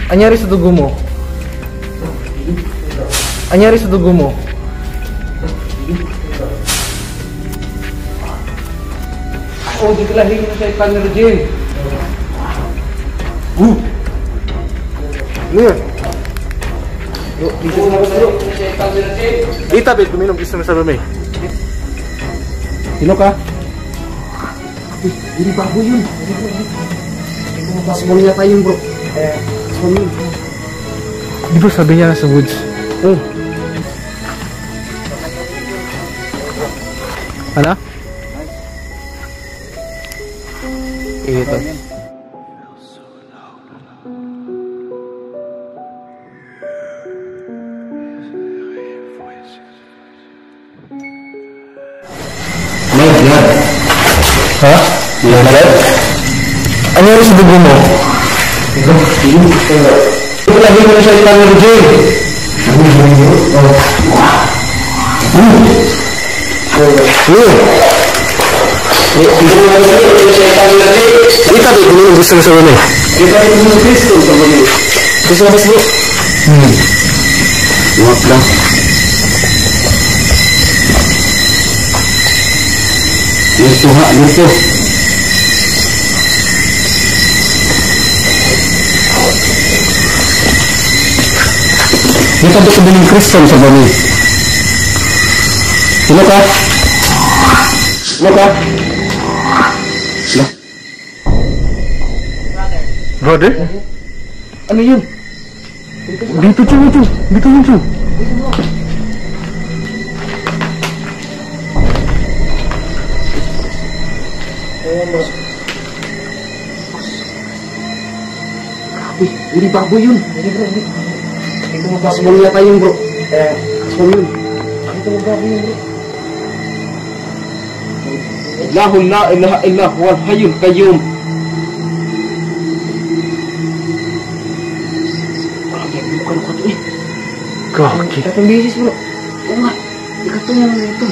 Anyari sa dugo mo? Anyari sa dugo mo? Oh, di kalahin mo sa ikan ni Regine. Ano Ita, babe, kuminom gusto mo sa bamay. Sino ka? Hindi baboy yun. Small niya tayo bro. Small yun. Di ba sabi niya nasa woods? Oh. Ano? Ito. Ha? Ano yung sa dugo mo? Ito lagi mo na siya itang Regine. Ita, babe, kung gusto mo sa bami. Ita, babe, kung gusto mo sa bami. Gusto mo bro? Iwak lang. Dito ha, dito. Dito ba sabihin Kristen sa bami? Sino ka? Sino ka? Brother? Ano yun? Dito, dito. Dito, dito. Grabe, hindi baboy yun. Hindi bro, hindi. Ito mo kasmol niya tayo bro. Kasmol yun. Ito mo baboy yun bro. Allahu la ilaha illallah wal hayyul qayyum. Grabe, bukan ko ito eh. Grabe. Katong bisis bro. Oo nga, ikatong naman ito.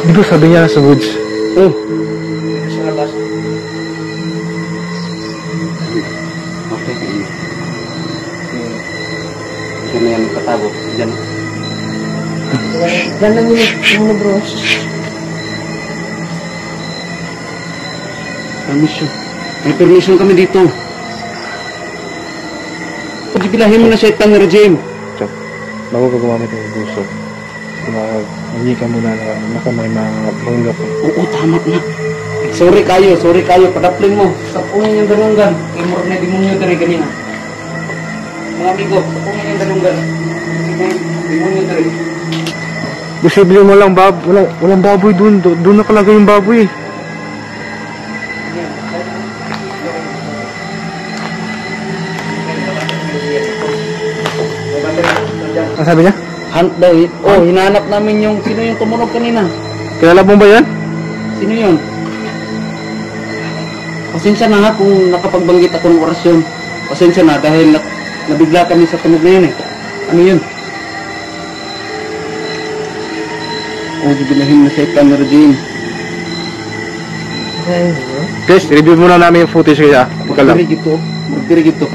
Di ba sabi niya sa woods? Oo. Sa labas. Okay. Diyan na yan katago. Diyan. Diyan lang yun bro. Permission. May permission kami dito. Pagbilahin mo na siya itang regime. Chok, bago ka gumamit ng gusto, hindi ka muna na may mga bangga ko. Oo, tama na. Sorry kayo. Padaplin mo. Sapungin yung dalunggan. Imor na demonyo dari kanina. Mga amigo, sapungin yung dalunggan. Demonyo dari. Posible mo lang, walang baboy dun. Doon nakalagay yung baboy eh. Ano sabi niya? Hunt daw eh. Oh, hinahanap namin yung... Sino yung tumunog kanina? Kilala mo ba yan? Sino yun? Pasensya na ha kung nakapagbanggit ako ng orasyon. Pasensya na dahil nabigla kami sa tunog na yun eh. Ano yun? Oh, gibilahin na siya ikan na Regine. Guys, review muna namin yung footage kaya. Magdirig ito.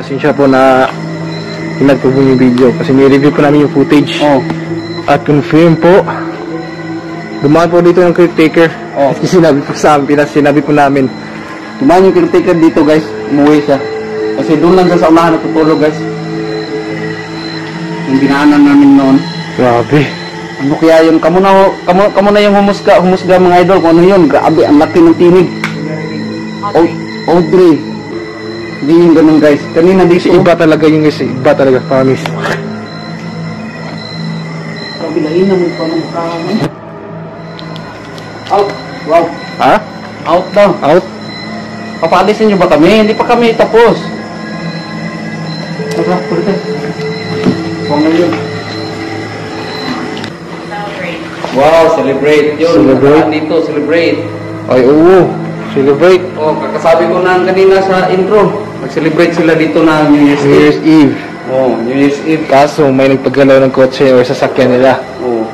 Pasensya po na hinag po yung video kasi ni-review po namin yung footage. At confirm po dumaan po dito ng caretaker. Sinabi po sa amin, sinabi po namin dumaan yung caretaker dito guys, umuwi siya kasi doon lang sa unahan natutulog guys yung binaanan namin noon. Grabe, ano kaya yun? Kamu na yung humusga mga idol kung ano yun. Grabe, ang laki ng tinig. Audrey, hindi yung ganun guys. Kanina dito iba talaga yung guys, iba talaga, promise. Kabilahin na mo pa ng kanan. Out. Wow. Ha? Out daw. Out? Papaalisin nyo ba kami? Hindi pa kami tapos. Tara, pulite. Huwag na yun. Wow, celebrate yun. Celebrate? Dito, celebrate. Ay, oo. Celebrate. Oh, kakasabi ko na kanina sa intro. Mag-celebrate sila dito na New Year's New Year's Eve. Oh, New Year's Eve. Kaso may nagpagalaw ng kotse o sasakyan nila. Oh.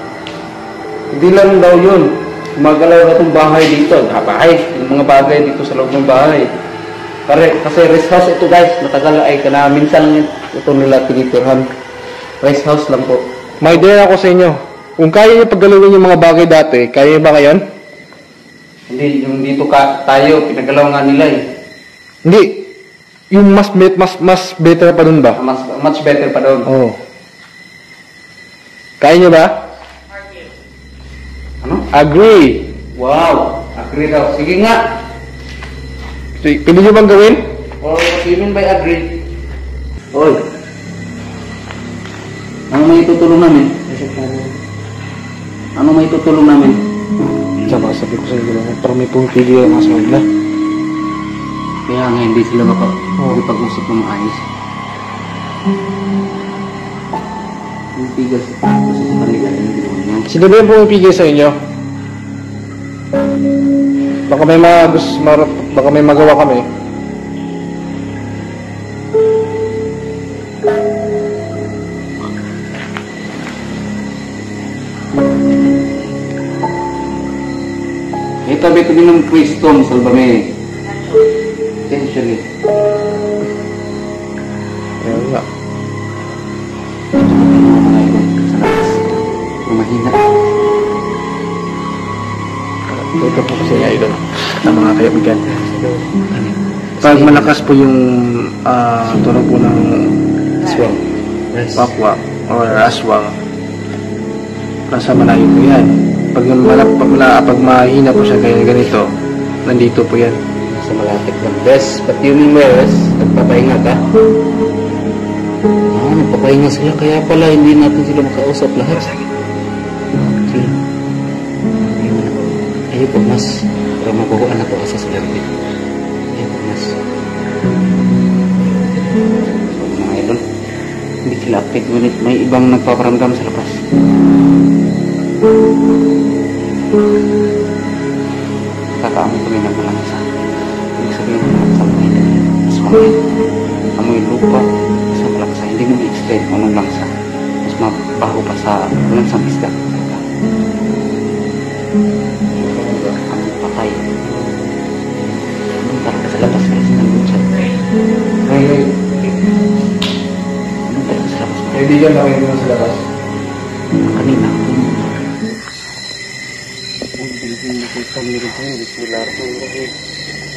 Hindi lang daw yun. Magalaw na itong bahay dito. Bahay. Yung mga bagay dito sa loob ng bahay. Kasi rest house ito guys. Matagal ay kana. Minsan ito nila tinitirhan. Rest house lang po. May idea ako sa inyo. Kung kaya niyo paggalawin yung mga bagay dati, kaya niyo ba ngayon? Hindi. Yung dito tayo, pinagalaw nga nila eh. Hindi. Yung mas better pa dun ba? Much better pa doon. Oo. Kaya niyo ba? Ano? Agree. Wow. Agree daw. Sige nga. Pili niyo bang gawin? Or what do you mean by agree? Oy. Ano may tutulong namin? Ano may tutulong namin? Tsaka sabi ko sa inyo, parang may pumipili ang mga nila. Kaya nga hindi sila makapag-usap ng maayos. Yung tigas kasi sa kanila yung ginawa niya. Sino ba yung pumipigil sa inyo? Baka may magawa kami. Ito bito din ng Kriston, salbame. Essentially. Ayun nga. Mahina. Ito po kasi nga idol ng mga kaibigan. Pag malakas po yung tunog po ng aswang, pakwa, or aswang, nasa malayo po yan. Pag mahina po siya kaya ganito, nandito po yan. Sa malapit ng best. But yun Wes, nagpapahinga ka? Nagpapahinga sila. Kaya pala hindi natin sila makausap lahat. Sila. Ayaw po mas. Para mabuhuan na po asa sila rin. Ayaw po mas. Mga idol. Hindi sila active. Ngunit may ibang nagpaparamdam sa labas. Kakaamoy kami ng malangsa. Ibig sabihin ng malangsa mga hindi. Mas mamaya. Amoy lupa sa malangsa. Hindi mo i-explain kung anong langsa. Mas mabaho pa sa langsang isda. Amoy patay. Anong talaga sa labas guys? Nandun siya. Anong talaga sa labas? Kaibigan na kayo sa labas. Kanina.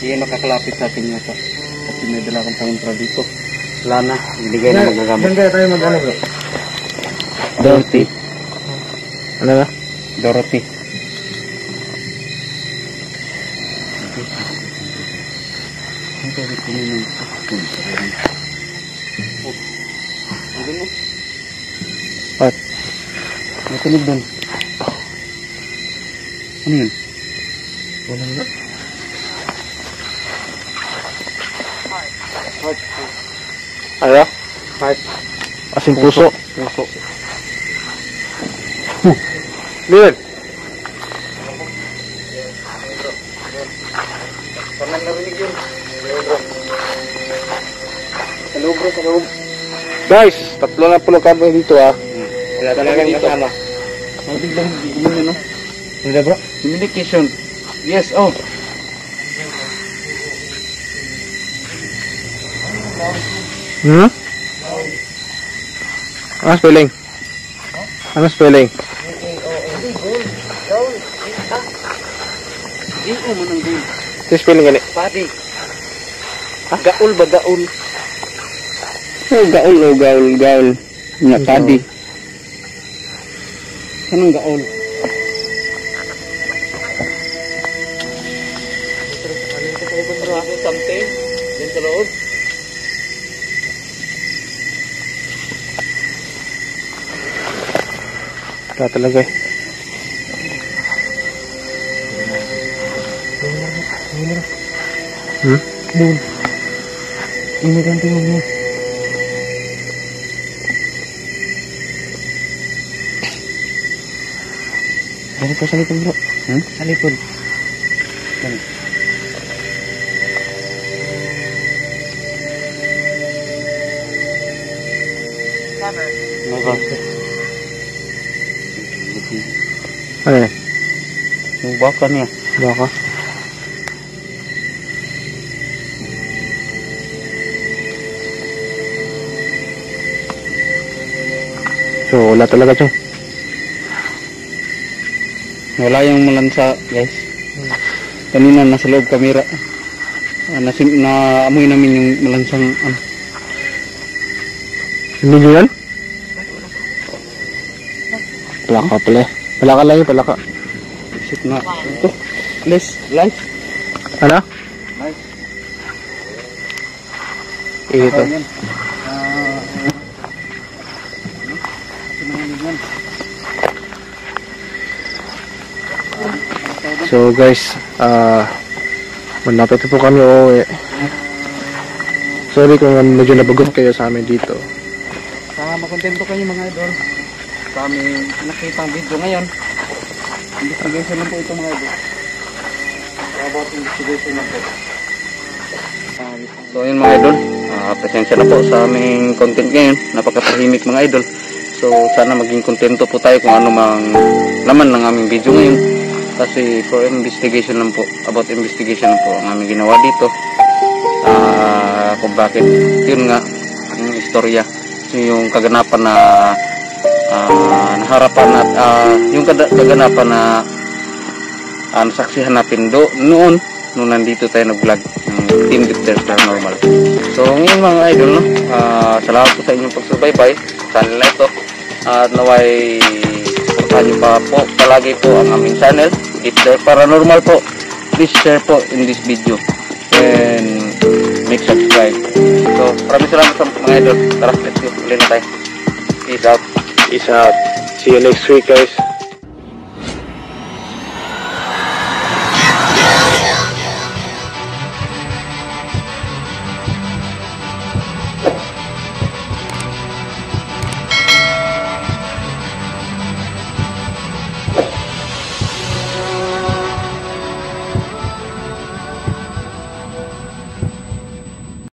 Hindi makakalapit sa atin yata. Kasi may dala kang pangintra dito. Wala na. Binigay na magagamit. Diyan kaya tayo mag-ano bro? Dorothy. Ano na? Dorothy. Ang tawag ko nyo ng sakon sa rin. Ano mo? What? May tunog doon. Ano yun? Wala na. Ano? Heart. Asin puso. Puso. Lid. Parang narinig yun. Sa loob bro, sa loob. Guys, tatlo na po kami dito ah. Wala talagang kasama. Ang biglang gumano, no? Hindi bro? Communication. Yes, oh. Hmm? Ano spelling? Ano spelling? Iko mo ng goal. Ano spelling gani? Padi. Gaul ba gaul? Oh, gaul. Nga padi. Anong gaul? Something. Diyan sa loob. Wala talaga eh. Hmm? Doon. Ini kan tinggal mo. Ano po sa likod bro? Sa likod. Ano yan? Yung baka niya. Baka? So, wala talaga ito. Wala yung malansa, guys. Kanina nasa loob kamera. Naamoy namin yung malansang ano. Hindi nyo yan? Palaka pala. Palaka lang yung palaka. Shit na. Ito. Live. Ano? Live. Ito. So guys, malapit po kami uuwi. Sorry kung medyo nabagot kayo sa amin dito. Sana makontento kayo mga idol sa aming nakitang video ngayon. Investigation lang po ito mga idol. About investigation lang po. So yun mga idol, presensya na po sa aming content ngayon. Napakatahimik mga idol. So sana maging kontento po tayo kung ano mang laman ng aming video ngayon. Kasi for investigation lang po, about investigation lang po ang aming ginawa dito. Kung bakit yun nga ang istorya, yung kaganapan na naharapan at yung kaganapan na nasaksihan natin noon nandito tayo nag-vlog ng Team Defenders Paranormal. So ngayon mga idol, no? Salamat po sa inyong pagsubaybay sa channel na ito at naway supportahan nyo pa po palagi po ang aming channel Defenders Paranormal po. Please share po in this video and make subscribe. So maraming salamat sa mga idol. Tara, let's go. Uli na tayo. Peace out. Peace out. See you next week guys.